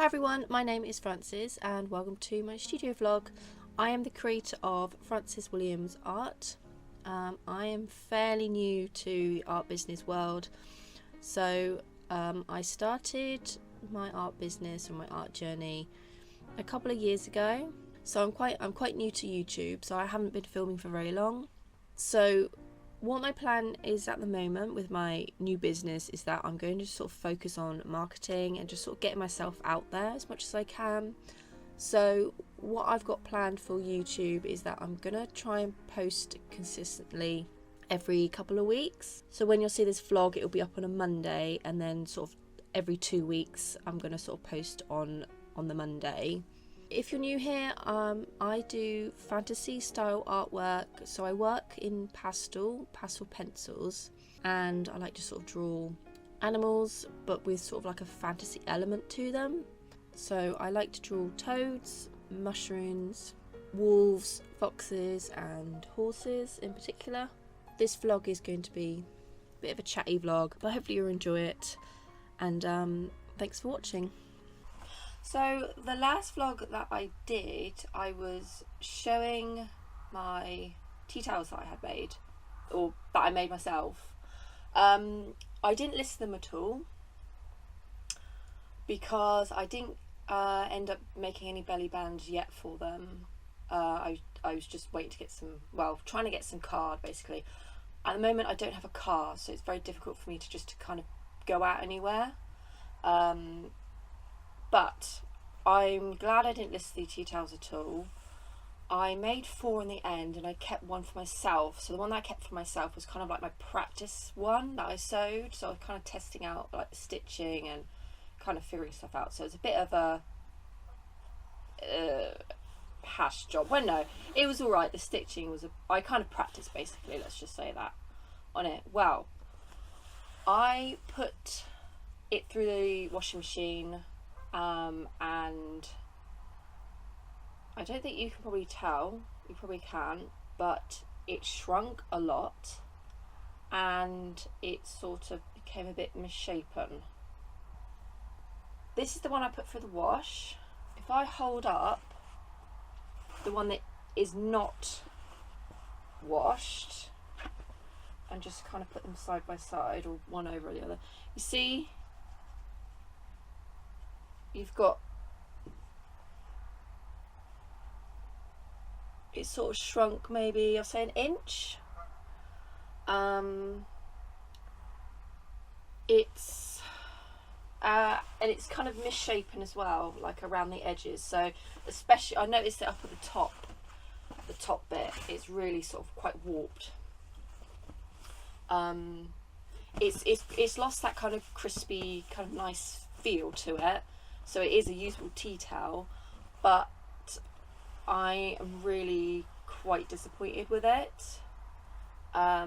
Hi everyone, my name is Frances and welcome to my studio vlog. I am the creator of Frances Williams Art. I am fairly new to the art business world, so I started my art business and my art journey a couple of years ago. So I'm quite new to YouTube, so I haven't been filming for very long. So what my plan is at the moment with my new business is that I'm going to sort of focus on marketing and just sort of getting myself out there as much as I can. So what I've got planned for YouTube is that I'm gonna try and post consistently every couple of weeks. So when you'll see this vlog, it'll be up on a Monday, and then sort of every 2 weeks I'm gonna sort of post on the Monday. If you're new here, I do fantasy style artwork. So I work in pastel pencils, and I like to sort of draw animals but with sort of like a fantasy element to them. So I like to draw toads, mushrooms, wolves, foxes and horses in particular. This vlog is going to be a bit of a chatty vlog, but hopefully you'll enjoy it, and thanks for watching. So the last vlog that I did, I was showing my tea towels that I had made, or that I made myself. I didn't list them at all because I didn't end up making any belly bands yet for them. I was just waiting to get trying to get some card basically. At the moment I don't have a car, so it's very difficult for me to just kind of go out anywhere. But I'm glad I didn't list the tea towels at all. I made 4 in the end, and I kept one for myself. So the one that I kept for myself was kind of like my practice one that I sewed. So I was kind of testing out like the stitching and kind of figuring stuff out. So it was a bit of a hash job. Well, no, it was all right. The stitching was I kind of practiced basically. Let's just say that on it. Well, I put it through the washing machine. And I don't think you can probably tell, you probably can, but it shrunk a lot and it sort of became a bit misshapen. This is the one I put through the wash. If I hold up the one that is not washed and just kind of put them side by side or one over the other, you see you've got it sort of shrunk, maybe I'll say an inch. It's and it's kind of misshapen as well, like around the edges. So especially I noticed it up at the top bit, it's really sort of quite warped. It's lost that kind of crispy, kind of nice feel to it. So it is a usable tea towel, but I am really quite disappointed with it. I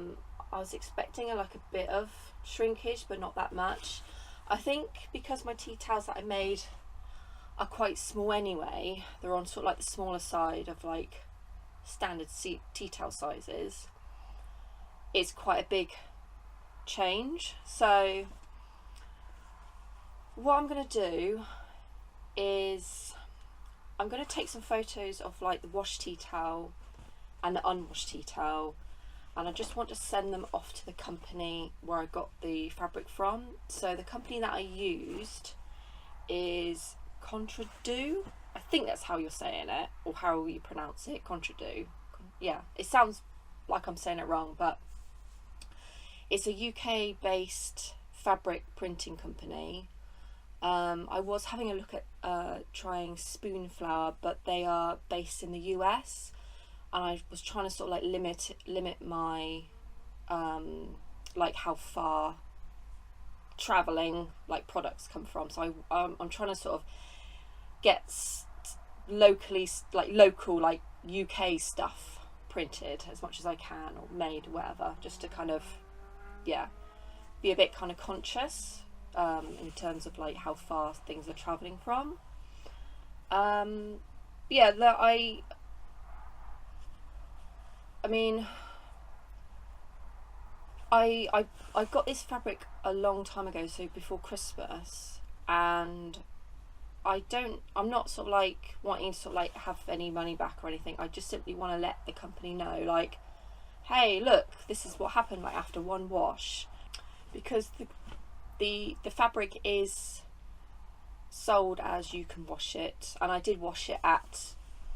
was expecting a bit of shrinkage, but not that much. I think because my tea towels that I made are quite small anyway, they're on sort of like the smaller side of like standard tea towel sizes, it's quite a big change. So what I'm going to do is I'm going to take some photos of like the washed tea towel and the unwashed tea towel, and I just want to send them off to the company where I got the fabric from. So the company that I used is Contrado. I think that's how you're saying it, or how you pronounce it. Contrado. Yeah, it sounds like I'm saying it wrong, but it's a UK based fabric printing company. I was having a look at trying Spoonflower, but they are based in the US, and I was trying to sort of like limit my like how far traveling like products come from. So I'm trying to sort of get local like UK stuff printed as much as I can, or made, whatever, just to kind of be a bit kind of conscious in terms of like how far things are traveling from. I mean, I got this fabric a long time ago, so before Christmas, and I'm not sort of like wanting to sort of like have any money back or anything. I just simply want to let the company know, like, hey, look, this is what happened like after one wash, because the fabric is sold as you can wash it, and I did wash it at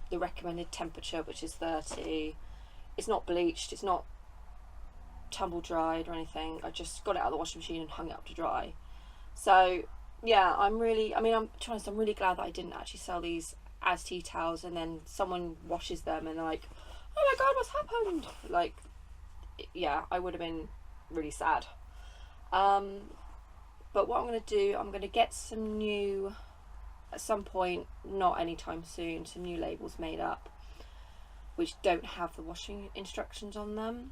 the recommended temperature, which is 30. It's not bleached, it's not tumble dried or anything. I just got it out of the washing machine and hung it up to dry. So yeah, I'm really glad that I didn't actually sell these as tea towels and then someone washes them and they're like, oh my god, what's happened? Like, yeah, I would have been really sad. But what I'm going to do, I'm going to get some new, at some point, not anytime soon, some new labels made up which don't have the washing instructions on them.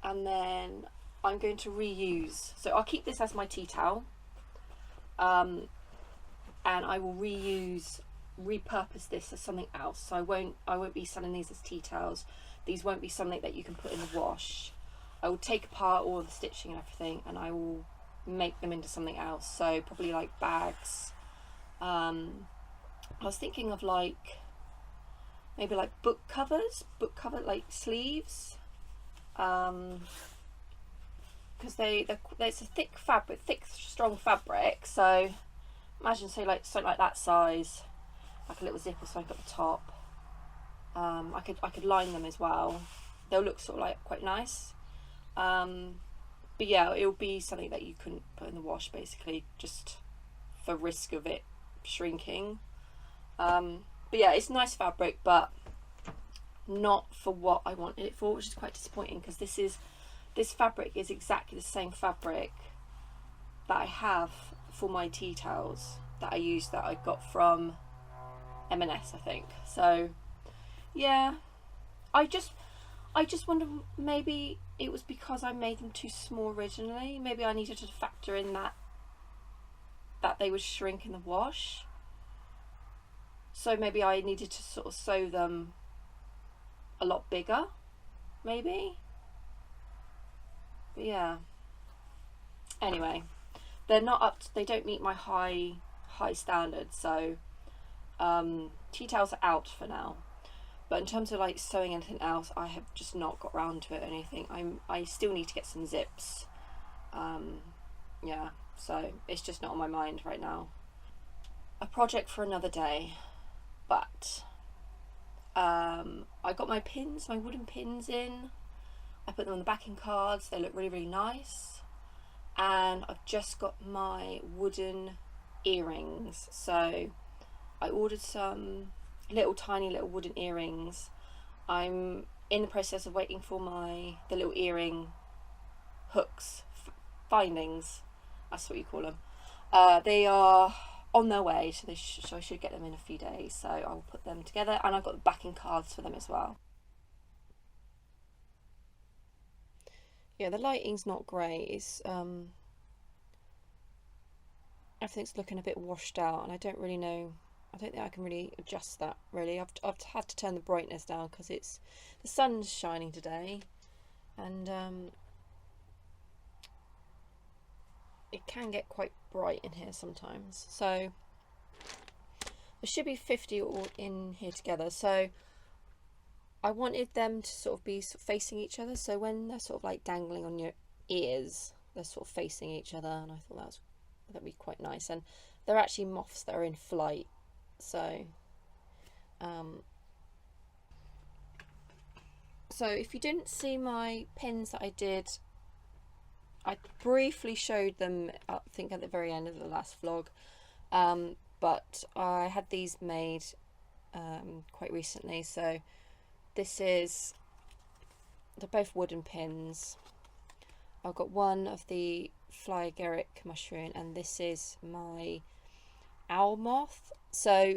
And then I'm going to reuse, so I'll keep this as my tea towel, and I will repurpose this as something else. So I won't be selling these as tea towels. These won't be something that you can put in the wash. I will take apart all the stitching and everything and I will make them into something else. So probably like bags. I was thinking of like maybe like book cover like sleeves, because it's a thick fabric, strong fabric. So imagine say like something like that size, like a little zip or something at the top. I could line them as well. They'll look sort of like quite nice. But yeah, it'll be something that you couldn't put in the wash, basically, just for risk of it shrinking. But yeah, it's nice fabric, but not for what I wanted it for, which is quite disappointing, because this fabric is exactly the same fabric that I have for my tea towels that I used, that I got from M&S, I think. So yeah, I just wonder, maybe it was because I made them too small originally. Maybe I needed to factor in that they would shrink in the wash. So maybe I needed to sort of sew them a lot bigger, maybe. But yeah. Anyway, they're not up to, they don't meet my high standards, so tea towels are out for now. But in terms of like sewing anything else, I have just not got round to it or anything. I still need to get some zips. Yeah, so it's just not on my mind right now. A project for another day. But I got my pins, my wooden pins in. I put them on the backing cards. They look really, really nice. And I've just got my wooden earrings. So I ordered some tiny little wooden earrings. I'm in the process of waiting for the little earring hooks, findings, that's what you call them. They are on their way, so I should get them in a few days, so I'll put them together, and I've got the backing cards for them as well. Yeah, the lighting's not great. It's everything's looking a bit washed out, and I don't really know. I don't think I can really adjust that, really. I've had to turn the brightness down because the sun's shining today, and it can get quite bright in here sometimes. So there should be 50 all in here together. So I wanted them to sort of be facing each other, so when they're sort of like dangling on your ears, they're sort of facing each other, and I thought that'd be quite nice. And they're actually moths that are in flight. So so if you didn't see my pins that I did, I briefly showed them, I think, at the very end of the last vlog, but I had these made quite recently. So they're both wooden pins. I've got one of the fly agaric mushroom, and this is my owl moth. So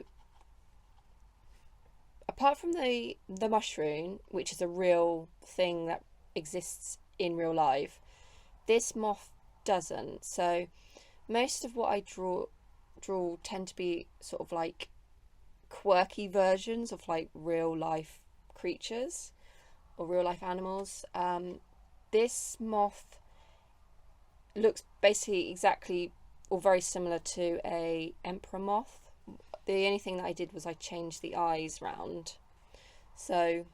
apart from the mushroom, which is a real thing that exists in real life, this moth doesn't. So most of what I draw tend to be sort of like quirky versions of like real life creatures or real life animals. This moth looks basically exactly or very similar to a emperor moth. The only thing that I did was I changed the eyes round. So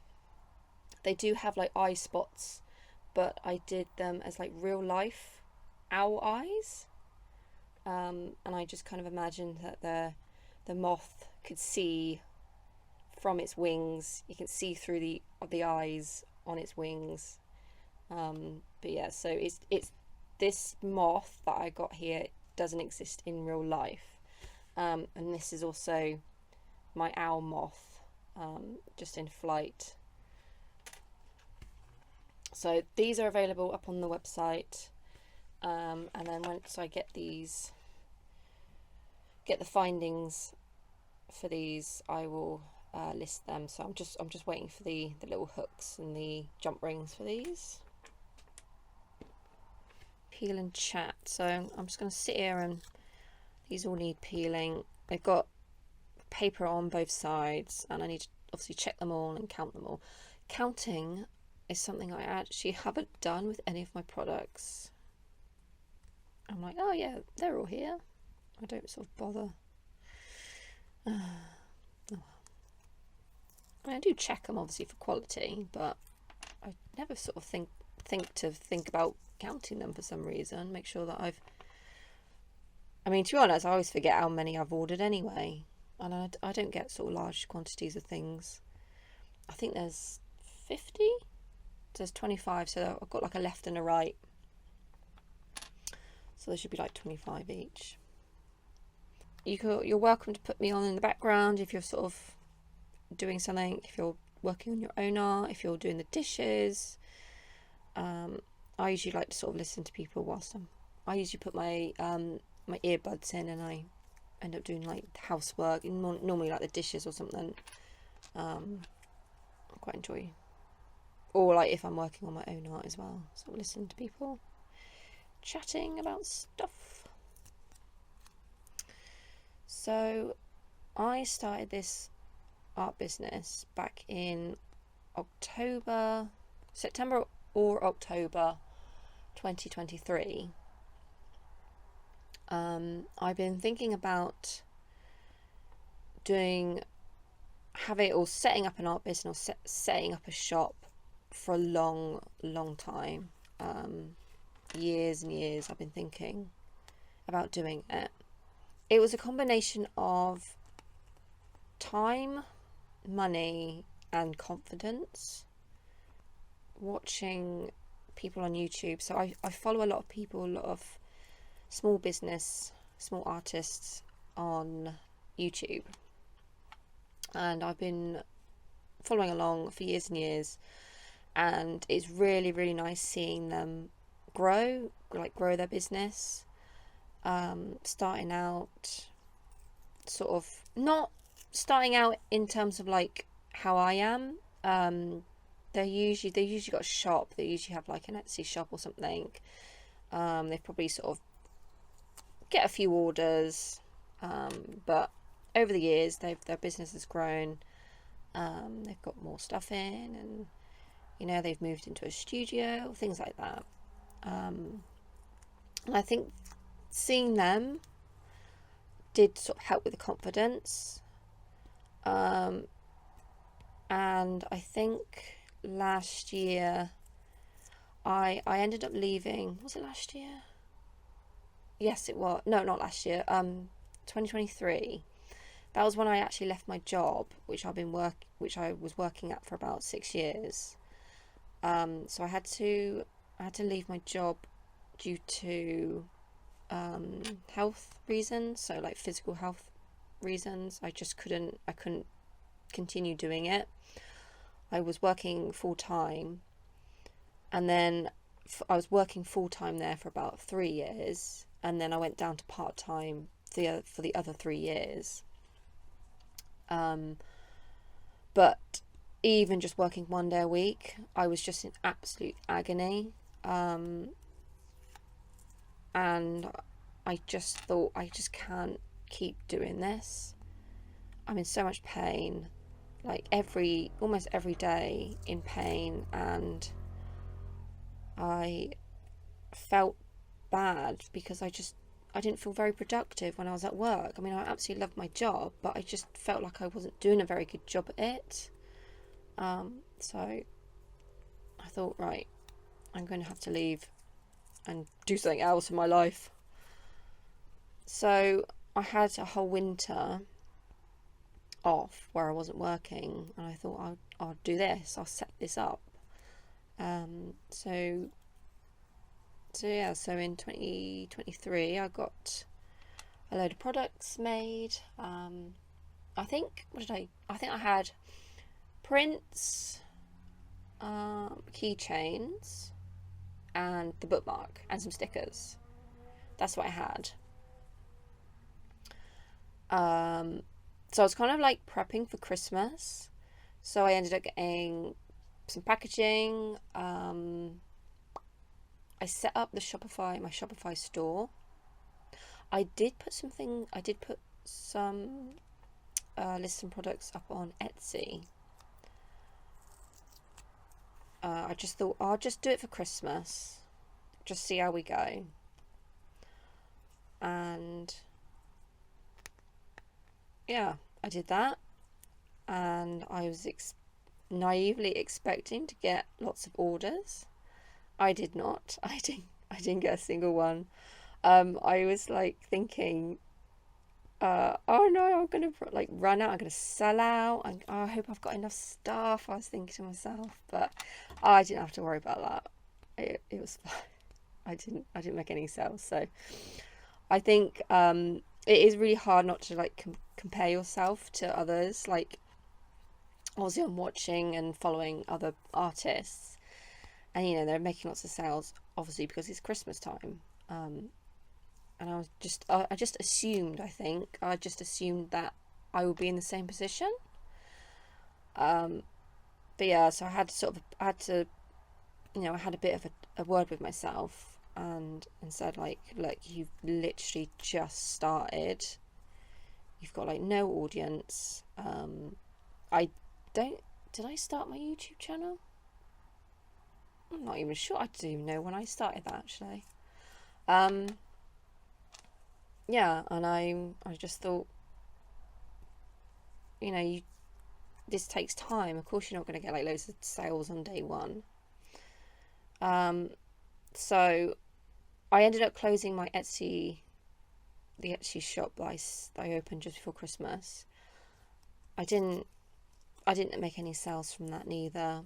they do have like eye spots, but I did them as like real life owl eyes. And I just kind of imagined that the moth could see from its wings. You can see through the eyes on its wings. But yeah, so it's this moth that I got here doesn't exist in real life. And this is also my owl moth, just in flight. So these are available up on the website, and then once I get the findings for these, I will list them. So I'm just waiting for the little hooks and the jump rings for these. Peel and chat. So I'm just going to sit here, and these all need peeling. They've got paper on both sides, and I need to obviously check them all and count them all. Counting is something I actually haven't done with any of my products. I'm like, oh yeah, they're all here. I don't sort of bother. Oh well. I mean, I do check them obviously for quality, but I never sort of think about counting them for some reason. Make sure that I mean, to be honest, I always forget how many I've ordered anyway, and I don't get sort of large quantities of things. I think there's 50. There's 25, so I've got like a left and a right. So there should be like 25 each. You're welcome to put me on in the background if you're sort of doing something, if you're working on your own art, if you're doing the dishes. I usually like to sort of listen to people whilst I usually put my my earbuds in, and I end up doing like housework, normally like the dishes or something. I quite enjoy. Or like if I'm working on my own art as well. So listen to people chatting about stuff. So I started this art business back in September or October 2023. I've been thinking about setting up an art business, or setting up a shop for a long time. Years and years I've been thinking about doing it. It was a combination of time, money, and confidence. Watching people on YouTube. So I follow a lot of people, a lot of small business, small artists on YouTube. And I've been following along for years and years. And it's really, really nice seeing them grow their business. Starting out, sort of not starting out in terms of like how I am. They usually got a shop. They usually have like an Etsy shop or something. They probably sort of get a few orders, but over the years their business has grown. They've got more stuff in, and they've moved into a studio, things like that. And I think seeing them did sort of help with the confidence. And I think last year I ended up leaving. Was it last year? Yes, it was. No, not last year. 2023. That was when I actually left my job, which I was working at for about 6 years. So I had to leave my job due to health reasons, so like physical health reasons. I couldn't continue doing it. I was working full time, and then I was working full time there for about 3 years, and then I went down to part time for the other 3 years. But even just working 1 day a week, I was just in absolute agony. And I just thought, I just can't keep doing this. I'm in so much pain, like almost every day in pain, and I felt bad because I didn't feel very productive when I was at work. I mean, I absolutely loved my job, but I just felt like I wasn't doing a very good job at it. So I thought, right, I'm going to have to leave and do something else in my life. So I had a whole winter off where I wasn't working, and I thought I'll do this. I'll set this up. So in 2023 I got a load of products made. I think I had prints, keychains, and the bookmark and some stickers. That's what I had. So I was kind of like prepping for Christmas. So I ended up getting some packaging. I set up my Shopify store. I did put some lists and products up on Etsy. I just thought I'll just do it for Christmas, just see how we go. And yeah, I did that, and I was naively expecting to get lots of orders. I did not. I didn't get a single one. I was like thinking, oh no, I'm gonna like run out. I'm gonna sell out. I hope I've got enough stuff. I was thinking to myself, but I didn't have to worry about that. It was fine. I didn't make any sales. So I think it is really hard not to like compare yourself to others. Like, obviously I'm watching and following other artists, and you know they're making lots of sales, obviously because it's Christmas time. And I just assumed that I would be in the same position. But yeah, so I had to, you know, I had a bit of a word with myself and said like, look, you've literally just started. You've got like no audience. Did I start my YouTube channel? I'm not even sure. I don't even know when I started that actually. Yeah, and I just thought, you know, this takes time. Of course, you're not going to get like loads of sales on day one. So I ended up closing my the Etsy shop that I opened just before Christmas. I didn't make any sales from that neither.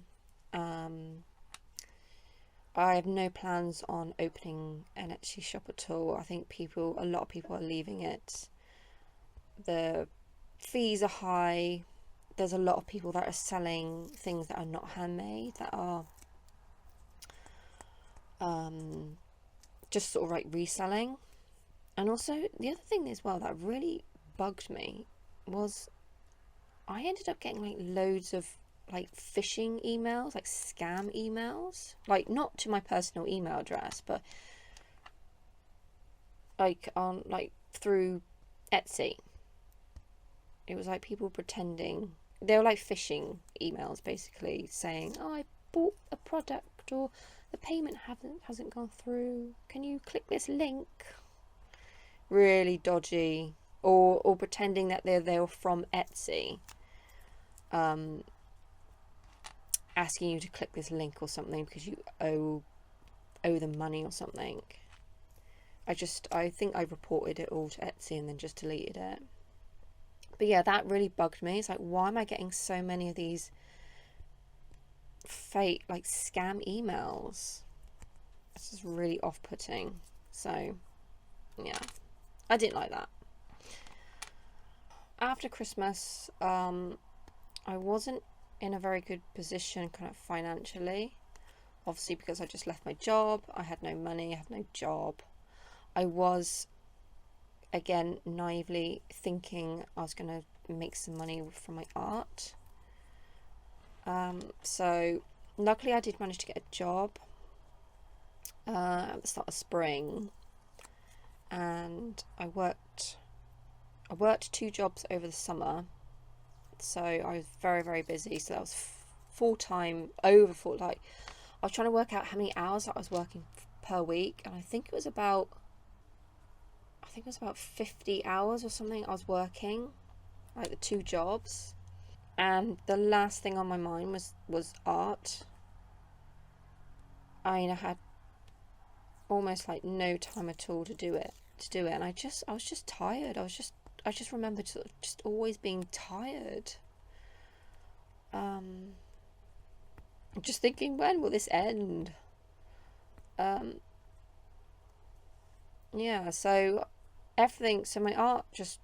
I have no plans on opening an Etsy shop at all. I think a lot of people are leaving it. The fees are high. There's a lot of people that are selling things that are not handmade, that are just sort of like reselling. And also the other thing as well that really bugged me was I ended up getting like loads of like phishing emails, like scam emails, like not to my personal email address, but like on like through Etsy. It was like people pretending they were like phishing emails, basically saying, "Oh, I bought a product," or "The payment hasn't gone through. Can you click this link?" Really dodgy, or pretending that they were from Etsy. Asking you to click this link or something because you owe them money or something. I think I reported it all to Etsy and then just deleted it. But yeah, that really bugged me. It's like, why am I getting so many of these fake like scam emails? This is really off-putting. So yeah, I didn't like that. After Christmas, I wasn't in a very good position kind of financially, obviously because I just left my job. I had no money, I had no job. I was again naively thinking I was going to make some money from my art. So luckily I did manage to get a job at the start of spring, and I worked 2 jobs over the summer. So I was very, very busy. So that was full-time, like I was trying to work out how many hours I was working per week, and I think it was about 50 hours or something I was working, like the 2 jobs. And the last thing on my mind was art. I had almost like no time at all to do it, and I was just tired. I just remembered sort of just always being tired. Just thinking, when will this end? Yeah, so everything, so my art just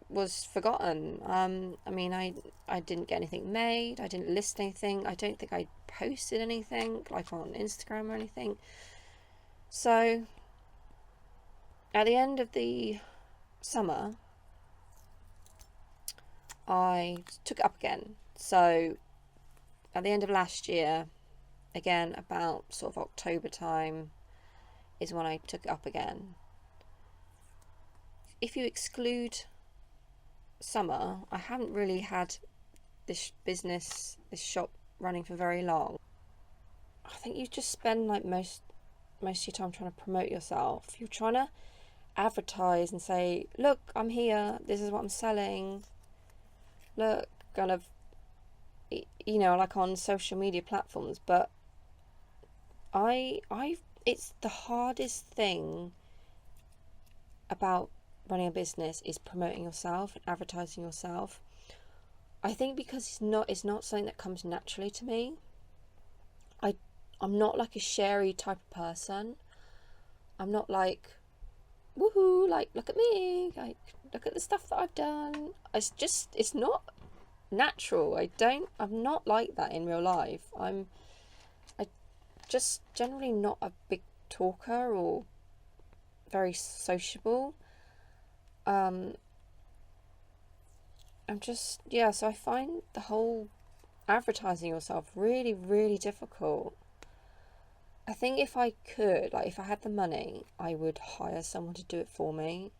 was forgotten. I mean, I didn't get anything made, I didn't list anything, I don't think I posted anything like on Instagram or anything. So at the end of the summer, I took it up again. So at the end of last year, again about sort of October time, is when I took it up again. If you exclude summer, I haven't really had this shop running for very long. I think you just spend like most of your time trying to promote yourself. You're trying to advertise and say, look, I'm here, this is what I'm selling, look, kind of, you know, like on social media platforms. But it's the hardest thing about running a business is promoting yourself and advertising yourself. I think because it's not something that comes naturally to me. I'm not like a sharey type of person. I'm not like, woohoo, like, look at me, like, look at the stuff that I've done. It's not natural. I'm not like that in real life. I just generally not a big talker or very sociable. I'm just, yeah, so I find the whole advertising yourself really, really difficult. I think if I could, like, if I had the money, I would hire someone to do it for me,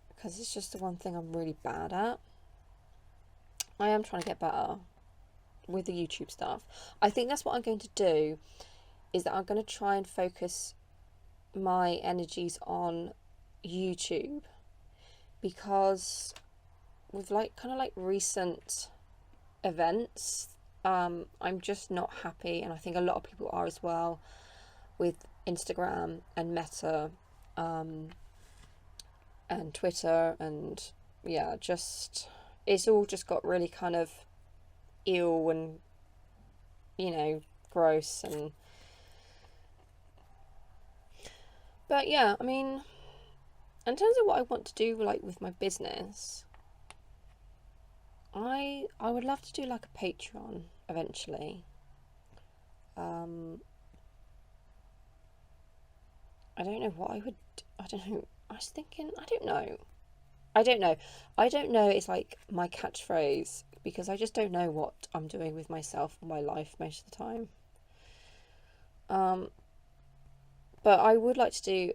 because it's just the one thing I'm really bad at. I am trying to get better with the YouTube stuff. I think that's what I'm going to do, is that I'm going to try and focus my energies on YouTube, because with like kind of like recent events, I'm just not happy, and I think a lot of people are as well, with Instagram and Meta, and Twitter, and yeah, just it's all just got really kind of ill and, you know, gross. And but yeah, I mean, in terms of what I want to do like with my business, I would love to do like a Patreon eventually. I don't know what I would. I don't know. I was thinking. I don't know. I don't know. It's like my catchphrase, because I just don't know what I'm doing with myself and my life most of the time. But I would like to do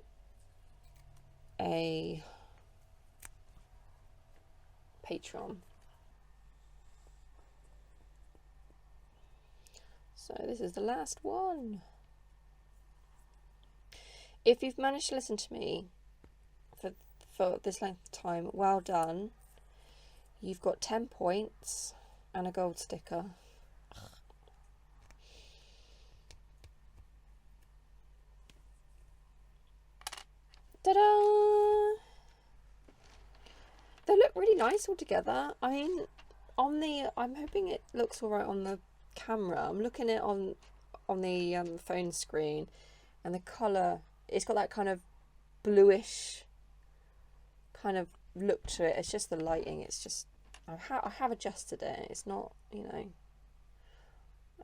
a Patreon. So this is the last one. If you've managed to listen to me for this length of time, well done. You've got 10 points and a gold sticker. Ta-da! They look really nice all together. I mean, I'm hoping it looks alright on the camera. I'm looking at it on the phone screen, and the colour, it's got that kind of bluish kind of look to it. It's just the lighting. It's just I have adjusted it. It's not, you know,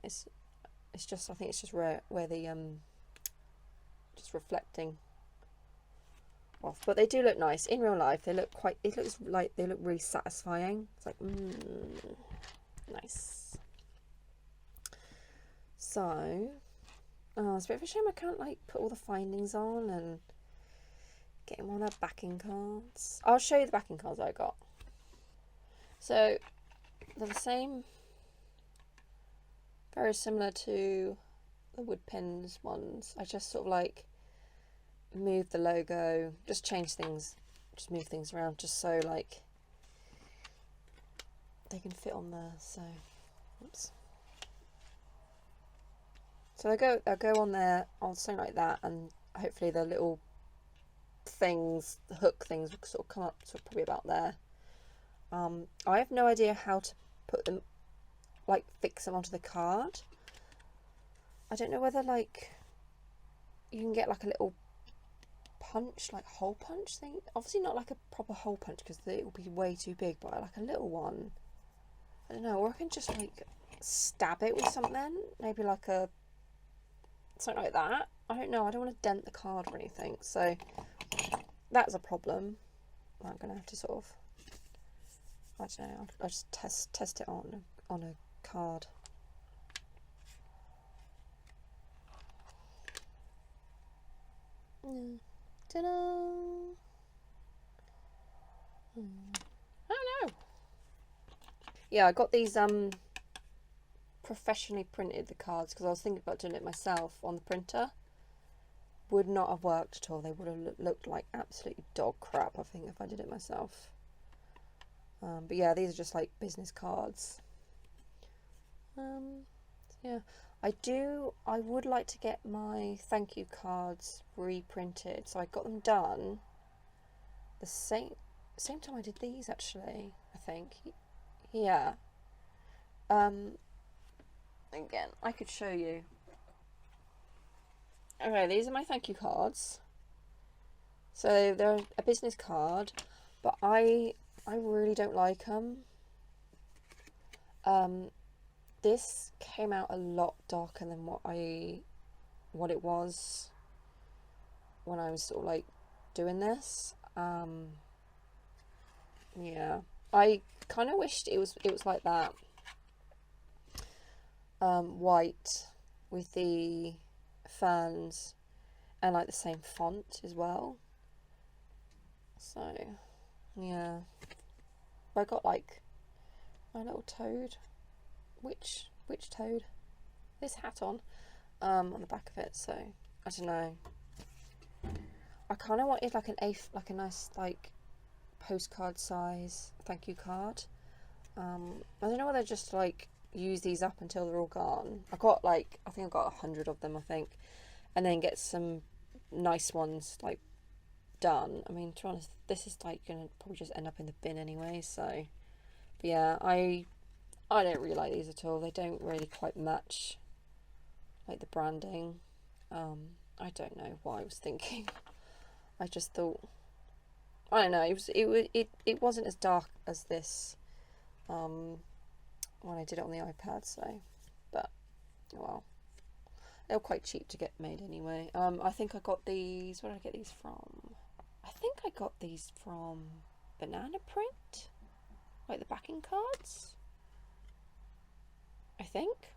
it's just, I think it's just where the just reflecting off. But they do look nice in real life. They look quite, it looks like they look really satisfying. It's like nice. So it's a bit of a shame I can't like put all the findings on and get them on their backing cards. I'll show you the backing cards I got. So they're the same, very similar to the wood pins ones. I just sort of like move the logo, just change things, just move things around, just so like they can fit on there. So, oops. So they'll go on there on something like that, and hopefully the little things, the hook things, will sort of come up to probably about there. I have no idea how to put them, like fix them onto the card. I don't know whether like you can get like a little punch, like hole punch thing. Obviously not like a proper hole punch because it will be way too big, but like a little one. I don't know, or I can just like stab it with something, maybe like a something like that. I don't know. I don't want to dent the card or anything, so that's a problem. I'm gonna have to sort of, I don't know. I'll just test it on a card. Ta-da! I don't know. Yeah, I got these professionally printed, the cards, because I was thinking about doing it myself on the printer. Would not have worked at all. They would have looked like absolutely dog crap, I think, if I did it myself. But yeah, these are just like business cards. Yeah, I would like to get my thank you cards reprinted. So I got them done the same time I did these, actually, I think. Yeah. Again, I could show you. Okay, these are my thank you cards. So they're a business card, but I really don't like them. This came out a lot darker than what it was when I was sort of like doing this. Yeah, I kind of wished it was like that. White with the ferns and like the same font as well. So yeah, I got like my little toad, which toad, this hat on the back of it. So I don't know. I kind of wanted like a nice like postcard size thank you card. I don't know whether just like use these up until they're all gone. I think I got 100 of them, I think, and then get some nice ones like done. I mean, to be honest, this is like gonna probably just end up in the bin anyway. So, but yeah, I don't really like these at all. They don't really quite match like the branding. I don't know what I was thinking. I just thought, I don't know. It wasn't as dark as this. When I did it on the iPad, so, but well, they're quite cheap to get made anyway. I think I got these. Where did I get these from? I think I got these from Banana Print, like the backing cards. I think,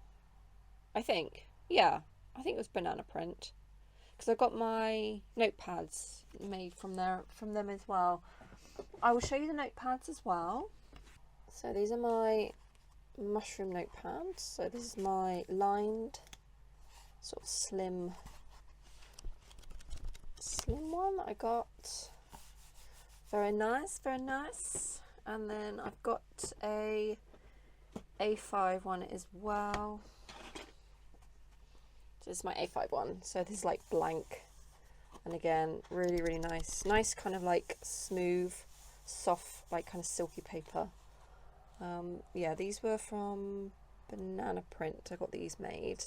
yeah, I think it was Banana Print, because I got my notepads made from them as well. I will show you the notepads as well. So these are my mushroom notepads. So this is my lined sort of slim one that I got. Very nice. And then I've got a A5 one as well. So this is my A5 one. So this is like blank, and again, really nice kind of like smooth, soft, like kind of silky paper. Yeah, these were from Banana Print. I got these made.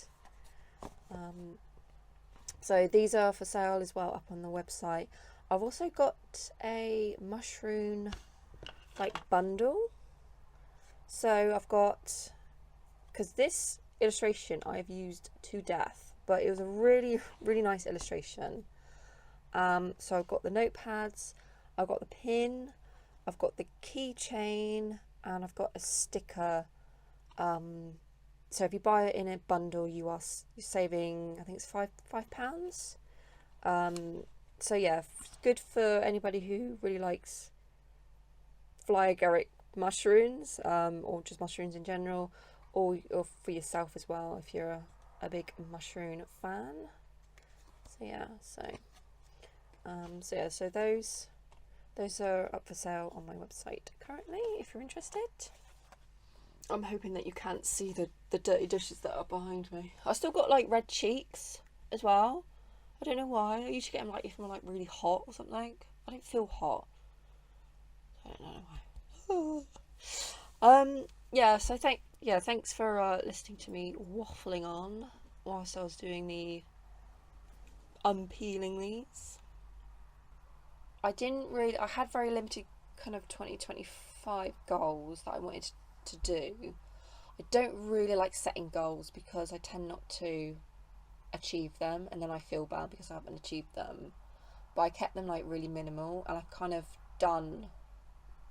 So these are for sale as well up on the website. I've also got a mushroom like bundle. So I've got, because this illustration I've used to death, but it was a really nice illustration. So I've got the notepads, I've got the pin, I've got the keychain, and I've got a sticker. So if you buy it in a bundle, you're saving, I think it's £5. So yeah, good for anybody who really likes fly agaric mushrooms, or just mushrooms in general, or for yourself as well if you're a big mushroom fan. So those are up for sale on my website currently, if you're interested. I'm hoping that you can't see the dirty dishes that are behind me. I still got like red cheeks as well. I don't know why. I usually get them like if I'm like really hot or something. I don't feel hot. I don't know why. So thanks for listening to me waffling on whilst I was doing the unpeeling these. I had very limited kind of 2025 goals that I wanted to do. I don't really like setting goals because I tend not to achieve them, and then I feel bad because I haven't achieved them. But I kept them like really minimal, and I've kind of done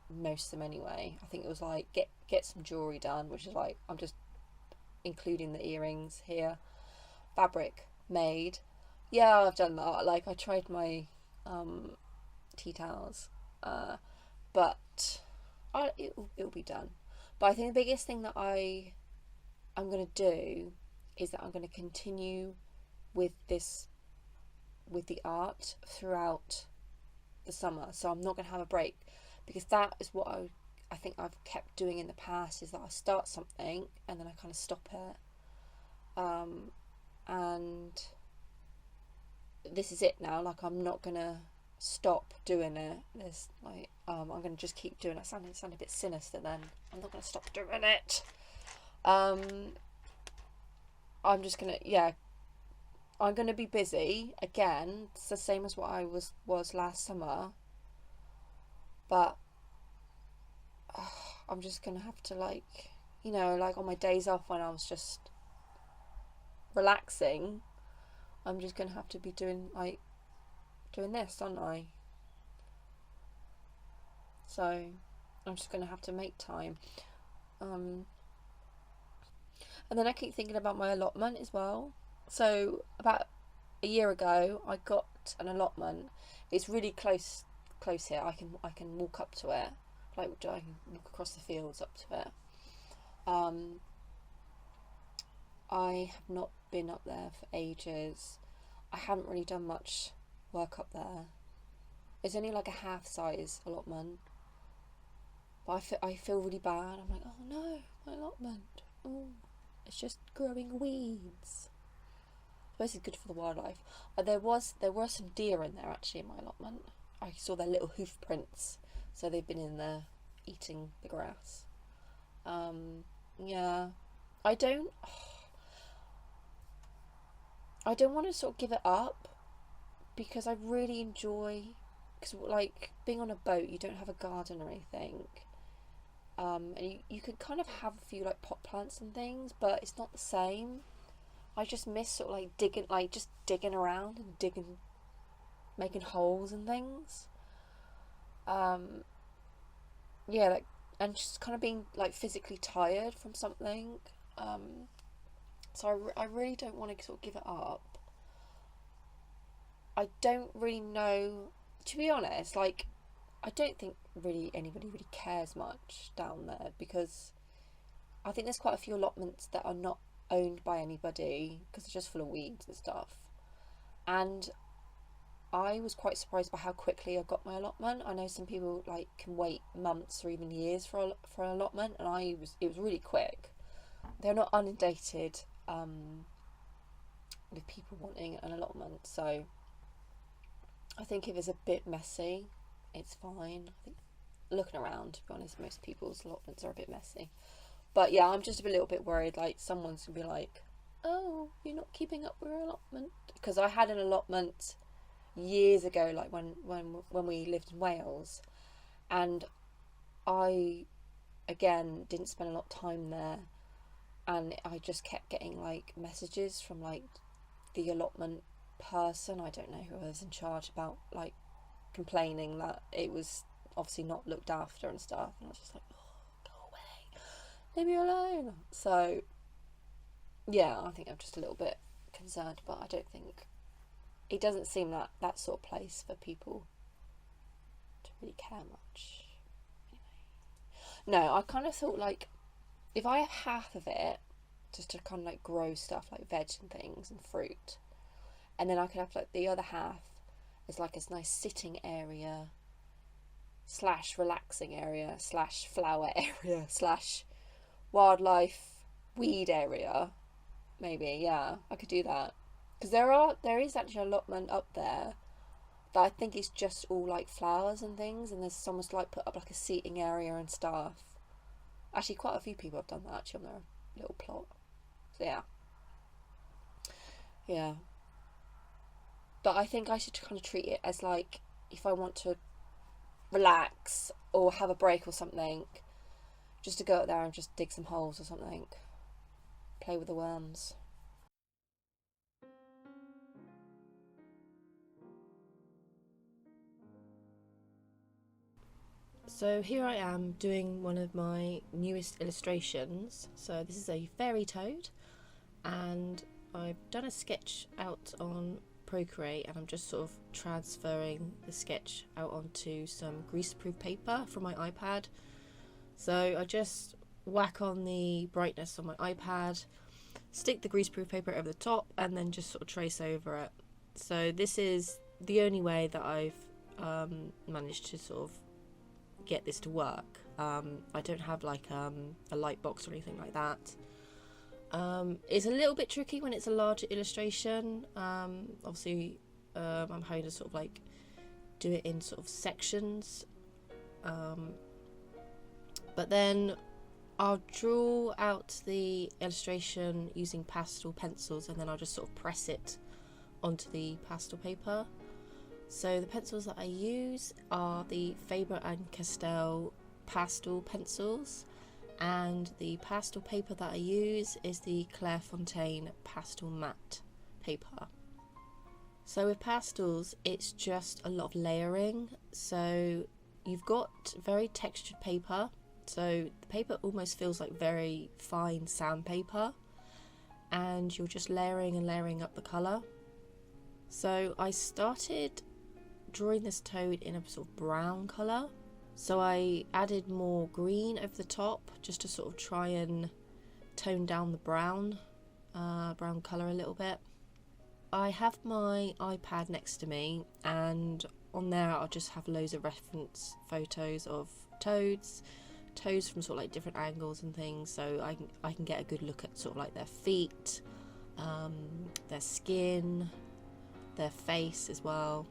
most of them anyway. I think it was like get some jewellery done, which is like I'm just including the earrings here. Fabric made. Yeah, I've done that. Like I tried my tea towels, but it'll be done. But I think the biggest thing that I'm going to do is that I'm going to continue with the art throughout the summer. So I'm not going to have a break, because that is what I think I've kept doing in the past, is that I start something and then I kind of stop it. And this is it now. Like I'm not going to stop doing it. There's like I'm going to just keep doing it. Sound a bit sinister then. I'm not going to stop doing it. I'm just going to I'm going to be busy again. It's the same as what I was last summer. But I'm just going to have to like on my days off when I was just relaxing, I'm just going to have to be doing this, aren't I? So I'm just going to have to make time. And then I keep thinking about my allotment as well. So about a year ago, I got an allotment. It's really close here. I can walk up to it. Like I can walk across the fields up to it. I have not been up there for ages. I haven't really done much work up there. It's only like a half size allotment. But I feel really bad. I'm like, oh no, my allotment. Oh, it's just growing weeds. I suppose it's good for the wildlife. There were some deer in there actually in my allotment. I saw their little hoof prints, so they've been in there eating the grass. I don't want to sort of give it up, because I really enjoy, because like being on a boat, you don't have a garden or anything, and you could kind of have a few like pot plants and things, but it's not the same. I just miss sort of like digging around and making holes and things. And just kind of being like physically tired from something. So I really don't want to sort of give it up. I don't really know, to be honest, like I don't think really anybody really cares much down there, because I think there's quite a few allotments that are not owned by anybody because they're just full of weeds and stuff. And I was quite surprised by how quickly I got my allotment. I know some people like can wait months or even years for an allotment, and it was really quick. They're not inundated with people wanting an allotment, so I think if it's a bit messy, it's fine. I think looking around, to be honest, most people's allotments are a bit messy. But yeah, I'm just a little bit worried, like someone's gonna be like, oh, you're not keeping up with your allotment. Because I had an allotment years ago, like when we lived in Wales, and I again didn't spend a lot of time there, and I just kept getting like messages from like the allotment person, I don't know who was in charge, about like complaining that it was obviously not looked after and stuff, and I was just like, oh, go away, leave me alone. So yeah, I think I'm just a little bit concerned, but I don't think it doesn't seem that sort of place for people to really care much. Anyway. No, I kind of thought like if I have half of it, just to kind of like grow stuff like veg and things and fruit. And then I could have like the other half as like a nice sitting area / relaxing area / flower area / wildlife weed area. Maybe, yeah, I could do that. Because there is actually an allotment up there that I think is just all like flowers and things, and there's someone's like put up like a seating area and stuff. Actually, quite a few people have done that actually on their little plot. So yeah. But I think I should kind of treat it as like, if I want to relax or have a break or something, just to go up there and just dig some holes or something, play with the worms. So here I am doing one of my newest illustrations. So this is a fairy toad, and I've done a sketch out on Procreate, and I'm just sort of transferring the sketch out onto some greaseproof paper from my iPad. So I just whack on the brightness on my iPad, stick the greaseproof paper over the top, and then just sort of trace over it. So this is the only way that I've managed to sort of get this to work. I don't have like a light box or anything like that. It's a little bit tricky when it's a larger illustration. Obviously, I'm having to sort of like do it in sort of sections. But then I'll draw out the illustration using pastel pencils, and then I'll just sort of press it onto the pastel paper. So the pencils that I use are the Faber & Castell pastel pencils, and the pastel paper that I use is the Clairefontaine pastel matte paper. So with pastels, it's just a lot of layering. So you've got very textured paper, so the paper almost feels like very fine sandpaper, and you're just layering and layering up the colour. So I started drawing this toad in a sort of brown colour, so I added more green over the top just to sort of try and tone down the brown colour a little bit. I have my iPad next to me, and on there I'll just have loads of reference photos of toads from sort of like different angles and things, so I can get a good look at sort of like their feet, their skin, their face as well.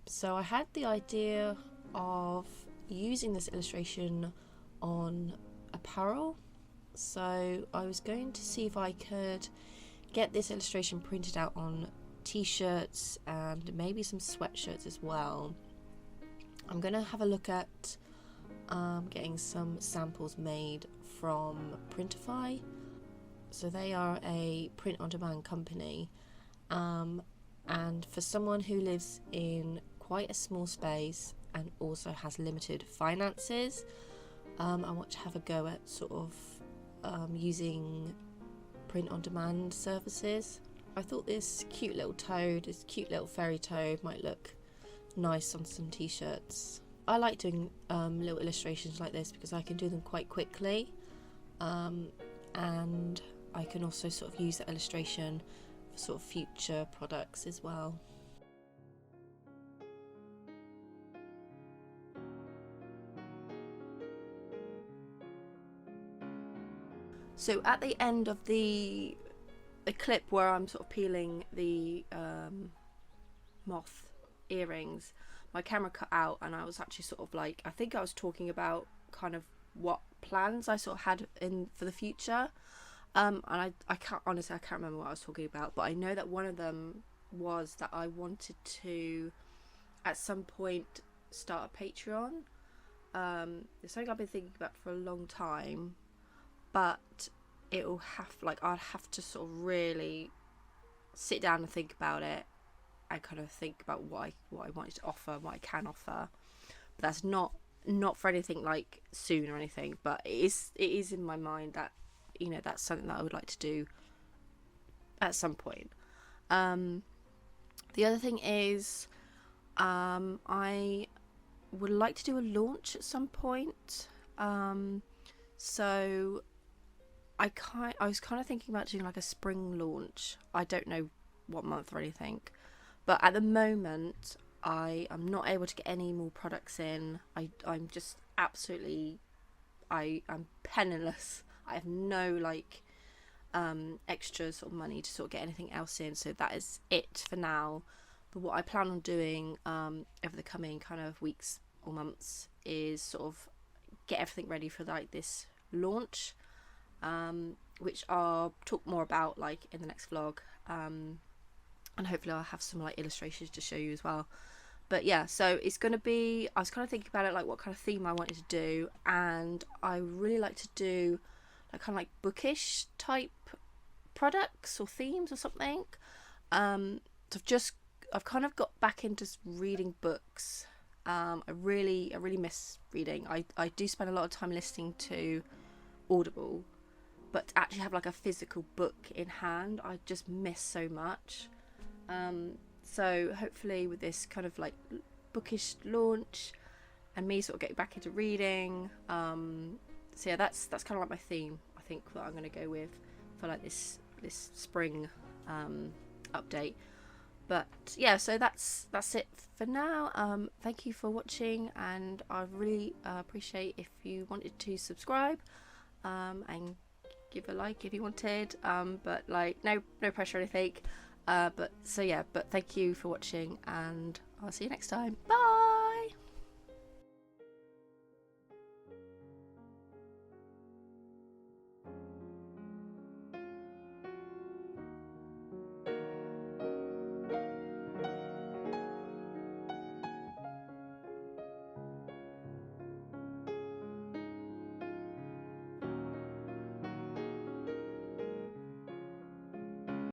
So I had the idea of using this illustration on apparel. So I was going to see if I could get this illustration printed out on t-shirts and maybe some sweatshirts as well. I'm going to have a look at getting some samples made from Printify. So they are a print-on-demand company, and for someone who lives in quite a small space and also has limited finances, I want to have a go at sort of using print-on-demand services. I thought this cute little toad, this cute little fairy toad, might look nice on some t-shirts. I like doing little illustrations like this because I can do them quite quickly, and I can also sort of use that illustration for sort of future products as well. So at the end of the the clip where I'm sort of peeling the moth earrings, my camera cut out, and I was actually sort of like, I think I was talking about kind of what plans I sort of had in for the future. And I can't, honestly, I can't remember what I was talking about, but I know that one of them was that I wanted to, at some point, start a Patreon. It's something I've been thinking about for a long time, but it'll have, like, I'd have to sort of really sit down and think about it, and kind of think about what I wanted to offer, what I can offer. But that's not for anything like soon or anything, but it is in my mind that, you know, that's something that I would like to do at some point. The other thing is, I would like to do a launch at some point. So I was kind of thinking about doing like a spring launch. I don't know what month or anything, but at the moment I am not able to get any more products in. I'm just absolutely, I'm penniless. I have no like extra sort of money to sort of get anything else in, so that is it for now. But what I plan on doing over the coming kind of weeks or months is sort of get everything ready for like this launch, which I'll talk more about like in the next vlog, and hopefully I'll have some like illustrations to show you as well. But yeah, so it's going to be, I was kind of thinking about it, like what kind of theme I wanted to do, and I really like to do like kind of like bookish type products or themes or something. So I've kind of got back into reading books. I really miss reading. I do spend a lot of time listening to Audible, but to actually have like a physical book in hand, I just miss so much. So hopefully with this kind of like bookish launch and me sort of getting back into reading, so yeah, that's kind of like my theme, I think, that I'm going to go with for like this spring update. But yeah, so that's it for now. Thank you for watching, and I really appreciate if you wanted to subscribe, and give a like if you wanted, but like no pressure or anything. But thank you for watching, and I'll see you next time. Bye.